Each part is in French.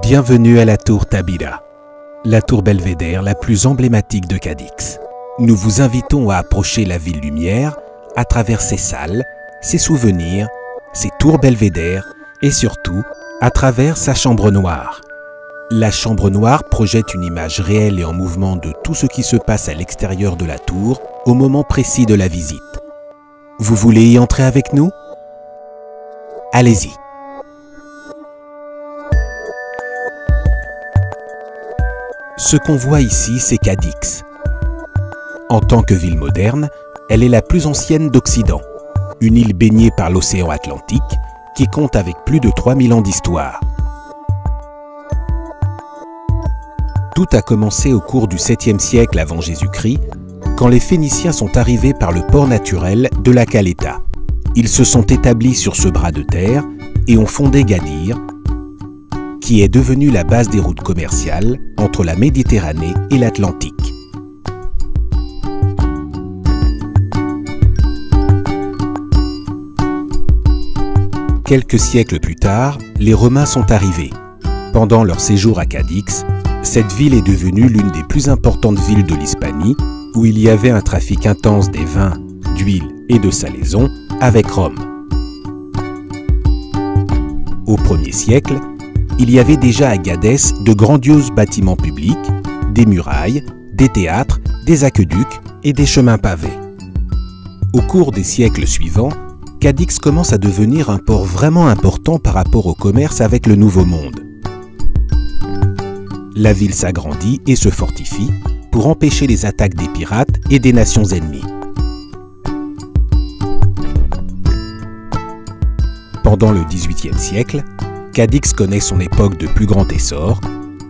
Bienvenue à la tour Tabila, la tour belvédère la plus emblématique de Cadix. Nous vous invitons à approcher la ville lumière à travers ses salles, ses souvenirs, ses tours belvédères et surtout à travers sa chambre noire. La chambre noire projette une image réelle et en mouvement de tout ce qui se passe à l'extérieur de la tour au moment précis de la visite. Vous voulez y entrer avec nous? Allez-y. Ce qu'on voit ici, c'est Cadix. En tant que ville moderne, elle est la plus ancienne d'Occident, une île baignée par l'océan Atlantique qui compte avec plus de 3000 ans d'histoire. Tout a commencé au cours du 7e siècle avant Jésus-Christ, quand les Phéniciens sont arrivés par le port naturel de la Caleta. Ils se sont établis sur ce bras de terre et ont fondé Gadir, qui est devenue la base des routes commerciales entre la Méditerranée et l'Atlantique. Quelques siècles plus tard, les Romains sont arrivés. Pendant leur séjour à Cadix, cette ville est devenue l'une des plus importantes villes de l'Hispanie, où il y avait un trafic intense des vins, d'huile et de salaisons avec Rome. Au 1er siècle, il y avait déjà à Gadès de grandioses bâtiments publics, des murailles, des théâtres, des aqueducs et des chemins pavés. Au cours des siècles suivants, Cadix commence à devenir un port vraiment important par rapport au commerce avec le Nouveau Monde. La ville s'agrandit et se fortifie pour empêcher les attaques des pirates et des nations ennemies. Pendant le XVIIIe siècle, Cadix connaît son époque de plus grand essor,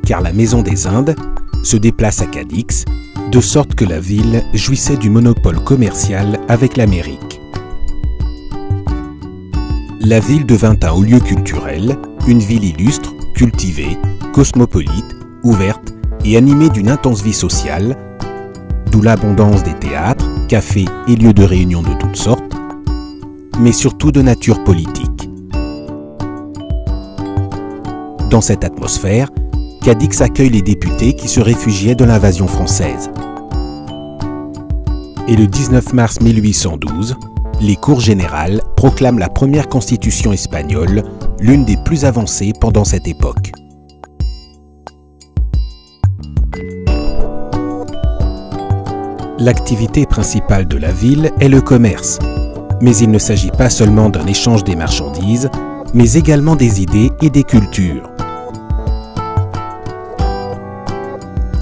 car la Maison des Indes se déplace à Cadix, de sorte que la ville jouissait du monopole commercial avec l'Amérique. La ville devint un haut lieu culturel, une ville illustre, cultivée, cosmopolite, ouverte et animée d'une intense vie sociale, d'où l'abondance des théâtres, cafés et lieux de réunion de toutes sortes, mais surtout de nature politique. Dans cette atmosphère, Cadix accueille les députés qui se réfugiaient de l'invasion française. Et le 19 mars 1812, les Cours générales proclament la première constitution espagnole, l'une des plus avancées pendant cette époque. L'activité principale de la ville est le commerce, mais il ne s'agit pas seulement d'un échange des marchandises, mais également des idées et des cultures.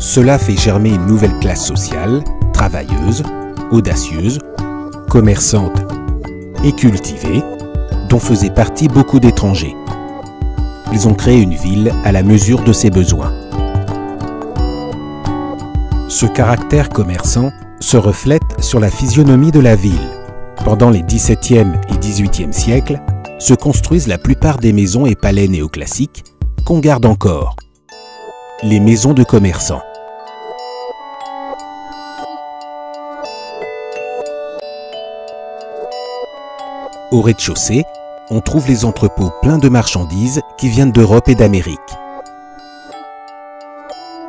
Cela fait germer une nouvelle classe sociale, travailleuse, audacieuse, commerçante et cultivée, dont faisaient partie beaucoup d'étrangers. Ils ont créé une ville à la mesure de ses besoins. Ce caractère commerçant se reflète sur la physionomie de la ville. Pendant les XVIIe et XVIIIe siècles, se construisent la plupart des maisons et palais néoclassiques qu'on garde encore. Les maisons de commerçants. Au rez-de-chaussée, on trouve les entrepôts pleins de marchandises qui viennent d'Europe et d'Amérique.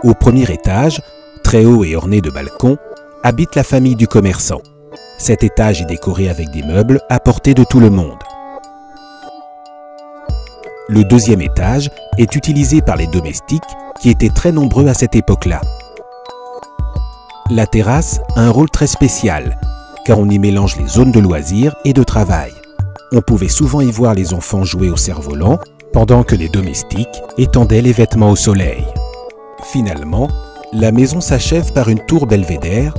Au premier étage, très haut et orné de balcons, habite la famille du commerçant. Cet étage est décoré avec des meubles apportés de tout le monde. Le deuxième étage est utilisé par les domestiques qui étaient très nombreux à cette époque-là. La terrasse a un rôle très spécial, car on y mélange les zones de loisirs et de travail. On pouvait souvent y voir les enfants jouer au cerf-volant, pendant que les domestiques étendaient les vêtements au soleil. Finalement, la maison s'achève par une tour belvédère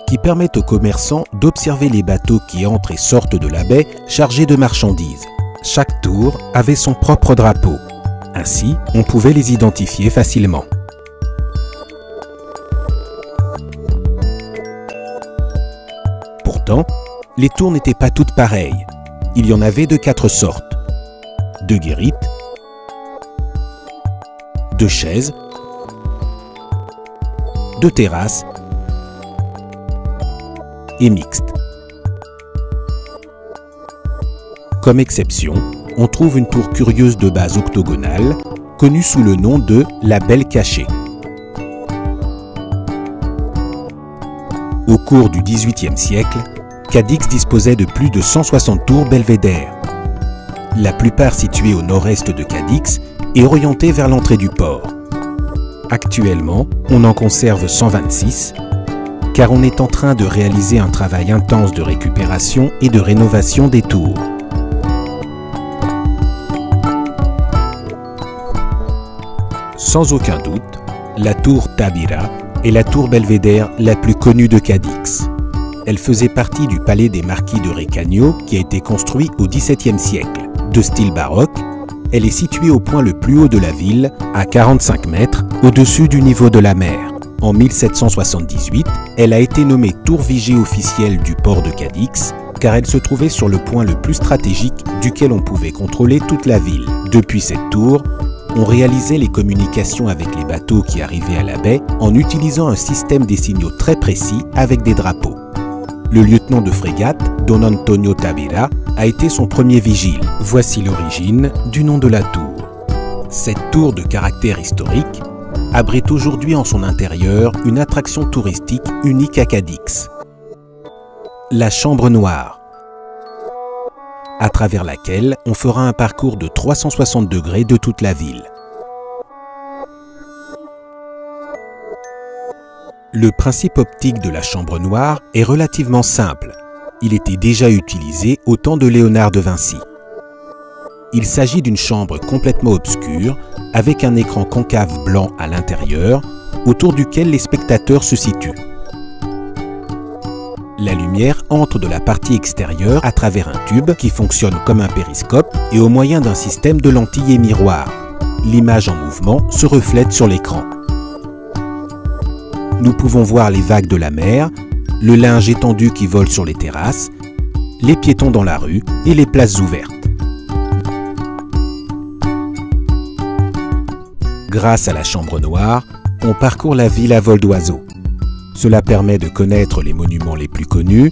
qui permet aux commerçants d'observer les bateaux qui entrent et sortent de la baie chargés de marchandises. Chaque tour avait son propre drapeau. Ainsi, on pouvait les identifier facilement. Pourtant, les tours n'étaient pas toutes pareilles. Il y en avait de 4 sortes. De guérites, de chaises, de terrasses et mixtes. Comme exception, on trouve une tour curieuse de base octogonale connue sous le nom de la Belle Cachée. Au cours du XVIIIe siècle, Cadix disposait de plus de 160 tours belvédères, la plupart situées au nord-est de Cadix et orientées vers l'entrée du port. Actuellement, on en conserve 126, car on est en train de réaliser un travail intense de récupération et de rénovation des tours. Sans aucun doute, la tour Tabira est la tour belvédère la plus connue de Cadix. Elle faisait partie du palais des marquis de Recagno qui a été construit au XVIIe siècle. De style baroque, elle est située au point le plus haut de la ville, à 45 mètres, au-dessus du niveau de la mer. En 1778, elle a été nommée tour vigie officielle du port de Cadix, car elle se trouvait sur le point le plus stratégique duquel on pouvait contrôler toute la ville. Depuis cette tour, on réalisait les communications avec les bateaux qui arrivaient à la baie en utilisant un système des signaux très précis avec des drapeaux. Le lieutenant de frégate, Don Antonio Tabira, a été son premier vigile. Voici l'origine du nom de la tour. Cette tour de caractère historique abrite aujourd'hui en son intérieur une attraction touristique unique à Cadix. La Chambre Noire, à travers laquelle on fera un parcours de 360 degrés de toute la ville. Le principe optique de la Chambre Noire est relativement simple. Il était déjà utilisé au temps de Léonard de Vinci. Il s'agit d'une chambre complètement obscure, avec un écran concave blanc à l'intérieur, autour duquel les spectateurs se situent. La lumière entre de la partie extérieure à travers un tube qui fonctionne comme un périscope et au moyen d'un système de lentilles et miroirs. L'image en mouvement se reflète sur l'écran. Nous pouvons voir les vagues de la mer, le linge étendu qui vole sur les terrasses, les piétons dans la rue et les places ouvertes. Grâce à la Chambre Noire, on parcourt la ville à vol d'oiseau. Cela permet de connaître les monuments les plus connus,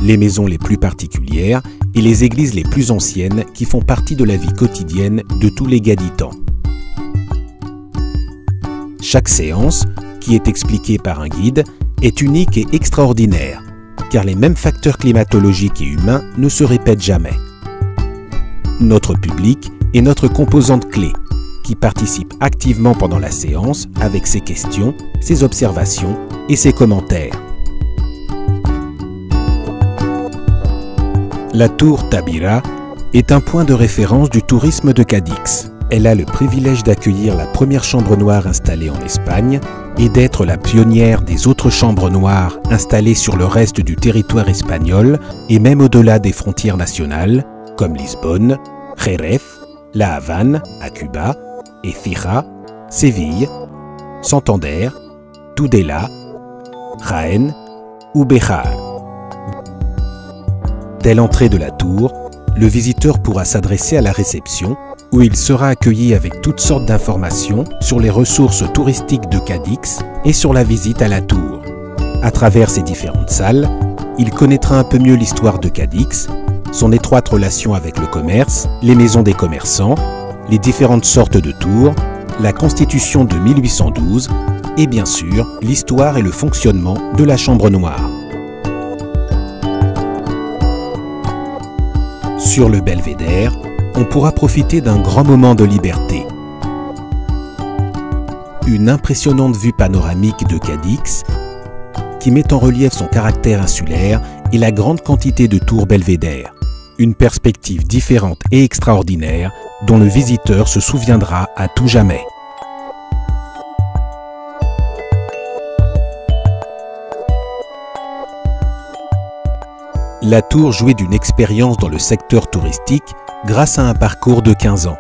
les maisons les plus particulières et les églises les plus anciennes qui font partie de la vie quotidienne de tous les gaditans. Chaque séance, qui est expliquée par un guide, est unique et extraordinaire, car les mêmes facteurs climatologiques et humains ne se répètent jamais. Notre public est notre composante clé, qui participe activement pendant la séance avec ses questions, ses observations et ses commentaires. La tour Tabira est un point de référence du tourisme de Cadix. Elle a le privilège d'accueillir la première chambre noire installée en Espagne et d'être la pionnière des autres chambres noires installées sur le reste du territoire espagnol et même au-delà des frontières nationales, comme Lisbonne, Jerez, La Havane à Cuba, Écija, Séville, Santander, Tudela, Jaén ou Béjar. Dès l'entrée de la tour, le visiteur pourra s'adresser à la réception où il sera accueilli avec toutes sortes d'informations sur les ressources touristiques de Cadix et sur la visite à la tour. À travers ces différentes salles, il connaîtra un peu mieux l'histoire de Cadix, son étroite relation avec le commerce, les maisons des commerçants, les différentes sortes de tours, la Constitution de 1812 et bien sûr l'histoire et le fonctionnement de la Chambre Noire. Sur le belvédère, on pourra profiter d'un grand moment de liberté. Une impressionnante vue panoramique de Cadix qui met en relief son caractère insulaire et la grande quantité de tours belvédères. Une perspective différente et extraordinaire dont le visiteur se souviendra à tout jamais. La tour jouit d'une expérience dans le secteur touristique grâce à un parcours de 15 ans.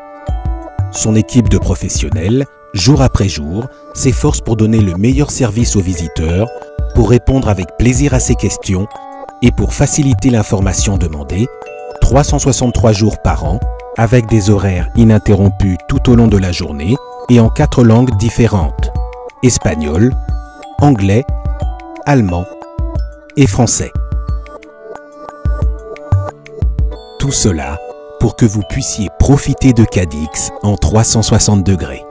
Son équipe de professionnels, jour après jour, s'efforce pour donner le meilleur service aux visiteurs, pour répondre avec plaisir à ses questions et pour faciliter l'information demandée, 363 jours par an, avec des horaires ininterrompus tout au long de la journée et en 4 langues différentes, espagnol, anglais, allemand et français. Tout cela pour que vous puissiez profiter de Cadix en 360 degrés.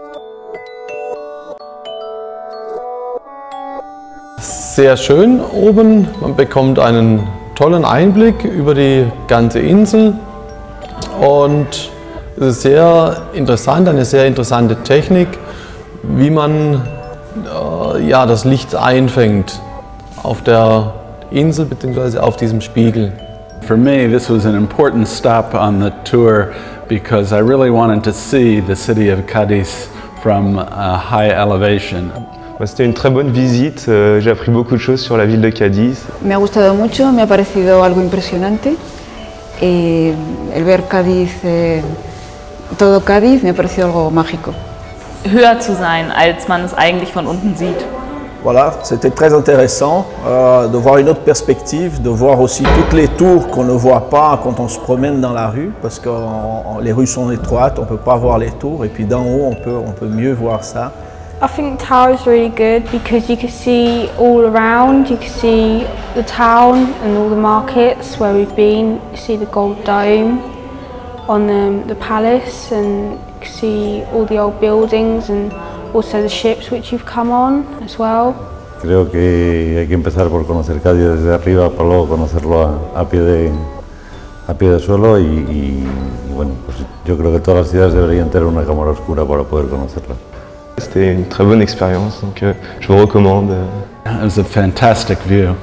Sehr schön oben, man bekommt einen tollen Einblick über die ganze Insel und es ist sehr interessant, eine sehr interessante Technik, wie man das Licht einfängt auf der Insel bzw. auf diesem Spiegel. For me, this was an important stop on the tour because I really wanted to see the city of Cadiz from a high elevation. C'était une très bonne visite, j'ai appris beaucoup de choses sur la ville de Cádiz. Me ha gustado mucho, me ha parecido algo impresionante. El ver Cádiz, todo Cádiz, me ha parecido algo mágico. Höher zu sein, als man es eigentlich von unten sieht. Voilà, c'était très intéressant de voir une autre perspective, de voir aussi toutes les tours qu'on ne voit pas quand on se promène dans la rue, parce que les rues sont étroites, on ne peut pas voir les tours, et puis d'en haut on peut mieux voir ça. I think the tower is really good because you can see all around, you can see the town and all the markets where we've been, you see the gold dome on the palace, and you can see all the old buildings and also the ships which you've come on as well. Creo que hay que empezar por conocer Cádiz desde arriba para luego conocerlo a pie de suelo y bueno, pues yo creo que todas las ciudades deberían tener una cámara oscura para poder conocerla. C'était une très bonne expérience, donc je vous recommande. It was a fantastic view.